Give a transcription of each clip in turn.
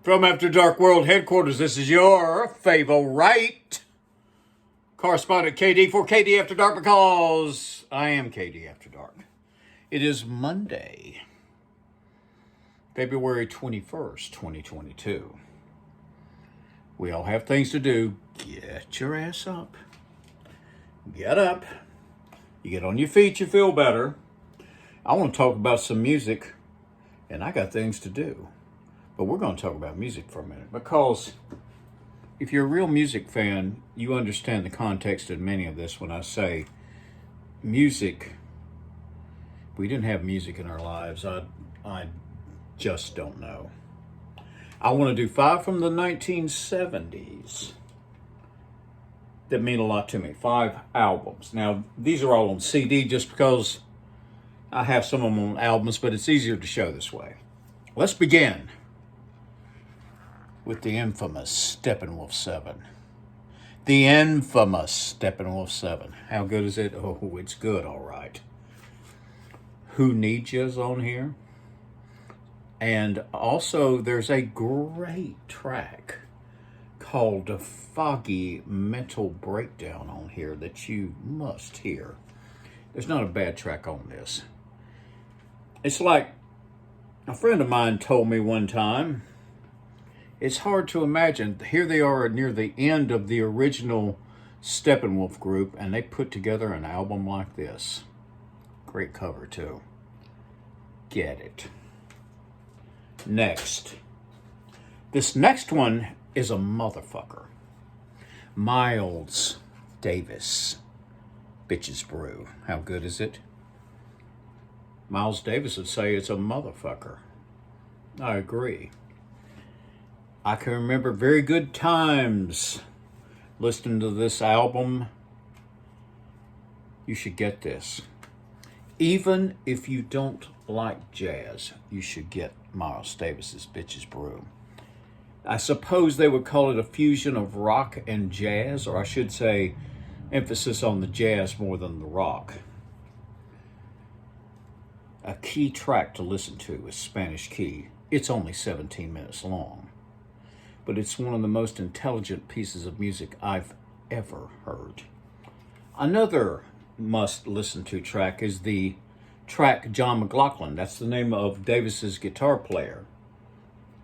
From After Dark World Headquarters, this is your favorite correspondent KD for KD After Dark, because I am KD After Dark. It is Monday, February 21st, 2022. We all have things to do. Get your ass up. Get up. You get on your feet, you feel better. I want to talk about some music, and I got things to do. But we're going to talk about music for a minute, because if you're a real music fan, you understand the context of many of this when I say music. If we didn't have music in our lives, I just don't know. I want to do 5 from the 1970s that mean a lot to me. 5 albums. Now, these are all on CD just because I have some of them on albums, but it's easier to show this way. Let's begin with the infamous Steppenwolf 7. The infamous Steppenwolf 7. How good is it? Oh, it's good, all right. Who Needs Ya's on here. And also, there's a great track called Foggy Mental Breakdown on here that you must hear. There's not a bad track on this. It's like a friend of mine told me one time, it's hard to imagine. Here they are near the end of the original Steppenwolf group, and they put together an album like this. Great cover, too. Get it. Next. This next one is a motherfucker. Miles Davis. Bitches Brew. How good is it? Miles Davis would say it's a motherfucker. I agree. I can remember very good times listening to this album. You should get this. Even if you don't like jazz, you should get Miles Davis's Bitches Brew. I suppose they would call it a fusion of rock and jazz, or I should say emphasis on the jazz more than the rock. A key track to listen to is Spanish Key. It's only 17 minutes long, but it's one of the most intelligent pieces of music I've ever heard. Another must-listen-to track is the track John McLaughlin. That's the name of Davis's guitar player.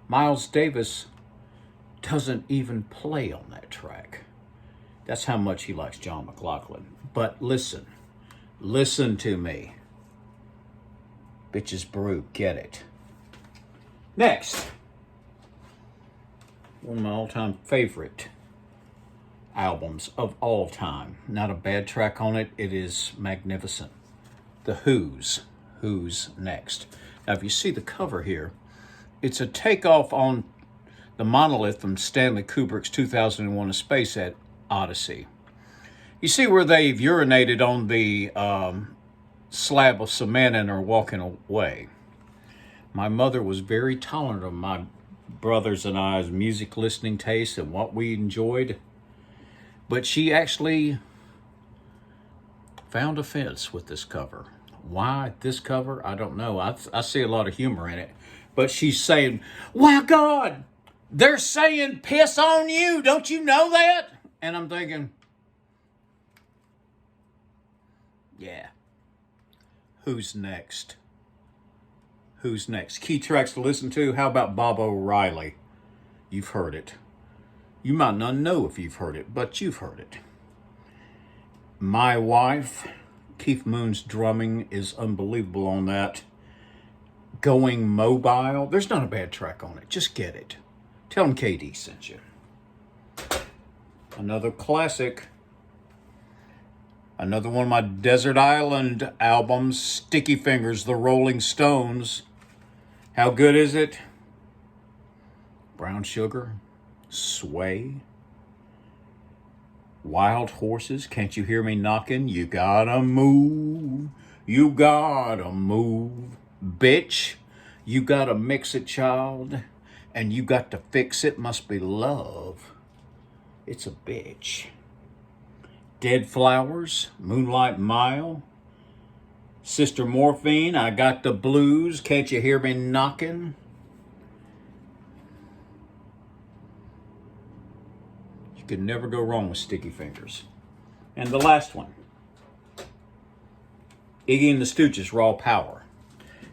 Miles Davis doesn't even play on that track. That's how much he likes John McLaughlin. But listen to me. Bitches Brew, get it. Next, one of my all-time favorite albums of all time. Not a bad track on it. It is magnificent. The Who's Next. Now, if you see the cover here, it's a takeoff on the monolith from Stanley Kubrick's 2001: A Space Odyssey. You see where they've urinated on the slab of cement and are walking away. My mother was very tolerant of my brothers and I's music listening taste and what we enjoyed, but she actually found offense with this cover. Why this cover? I don't know. I see a lot of humor in it, but she's saying, "Why, God, they're saying piss on you. Don't you know that?" And I'm thinking, yeah. Who's next? Who's next? Key tracks to listen to. How about Bob O'Reilly? You've heard it. You might not know if you've heard it, but you've heard it. My Wife. Keith Moon's drumming is unbelievable on that. Going Mobile. There's not a bad track on it. Just get it. Tell them KD sent you. Another classic. Another one of my Desert Island albums, Sticky Fingers, The Rolling Stones. How good is it? Brown Sugar, Sway, Wild Horses, Can't You Hear Me Knocking? You gotta move, you gotta move. Bitch, you gotta mix it, child, and you got to fix it, must be love. It's a bitch. Dead Flowers, Moonlight Mile, Sister Morphine, I Got the Blues, Can't You Hear Me Knocking? You can never go wrong with Sticky Fingers. And the last one, Iggy and the Stooges, Raw Power.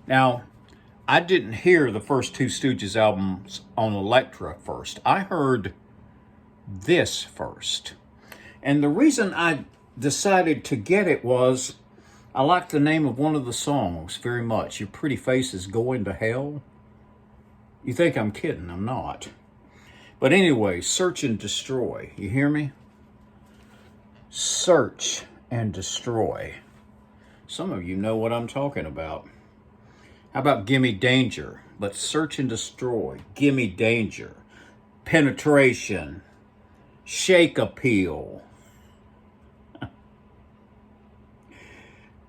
Now, I didn't hear the first two Stooges albums on Elektra first. I heard this first. And the reason I decided to get it was I liked the name of one of the songs very much. Your Pretty Face is Going to Hell. You think I'm kidding, I'm not. But anyway, Search and Destroy. You hear me? Search and Destroy. Some of you know what I'm talking about. How about Gimme Danger? But Search and Destroy, Gimme Danger, Penetration, Shake Appeal,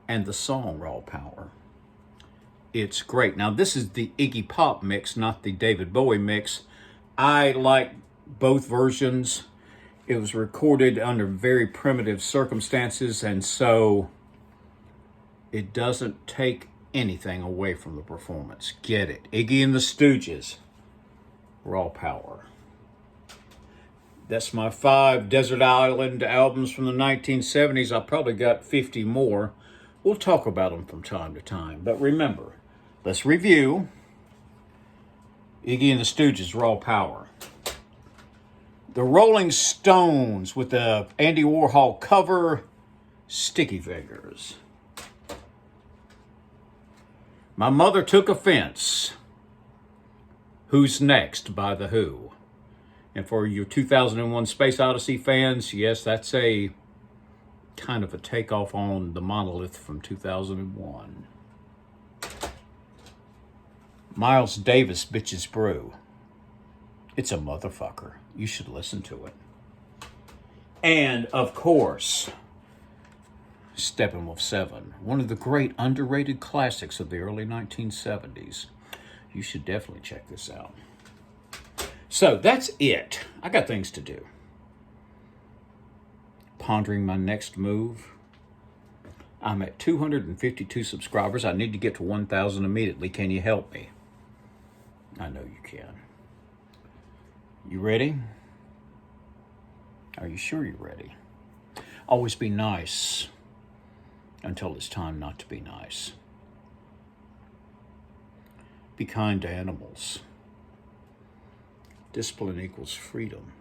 and the song Raw Power. It's great. Now, this is the Iggy Pop mix, not the David Bowie mix. I like both versions. It was recorded under very primitive circumstances, and so it doesn't take anything away from the performance. Get it. Iggy and the Stooges, Raw Power. That's my 5 Desert Island albums from the 1970s. I probably got 50 more. We'll talk about them from time to time. But remember, let's review Iggy and the Stooges, Raw Power. The Rolling Stones with the Andy Warhol cover, Sticky Fingers. My Mother Took Offense, Who's Next by The Who. And for your 2001 Space Odyssey fans, yes, that's a kind of a takeoff on the Monolith from 2001. Miles Davis, Bitches Brew. It's a motherfucker. You should listen to it. And, of course, Steppenwolf 7, one of the great underrated classics of the early 1970s. You should definitely check this out. So that's it. I got things to do. Pondering my next move. I'm at 252 subscribers. I need to get to 1,000 immediately. Can you help me? I know you can. You ready? Are you sure you're ready? Always be nice until it's time not to be nice. Be kind to animals. Discipline equals freedom.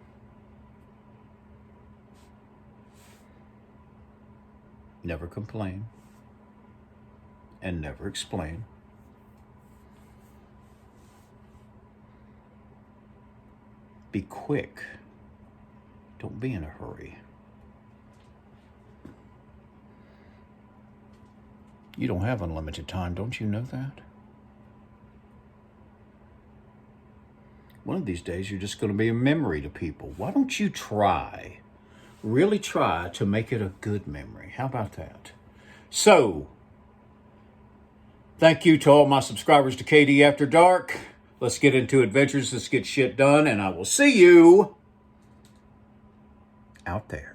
Never complain and never explain. Be quick. Don't be in a hurry. You don't have unlimited time, don't you know that? One of these days, you're just going to be a memory to people. Why don't you try, really try to make it a good memory? How about that? So, thank you to all my subscribers to KD After Dark. Let's get into adventures. Let's get shit done. And I will see you out there.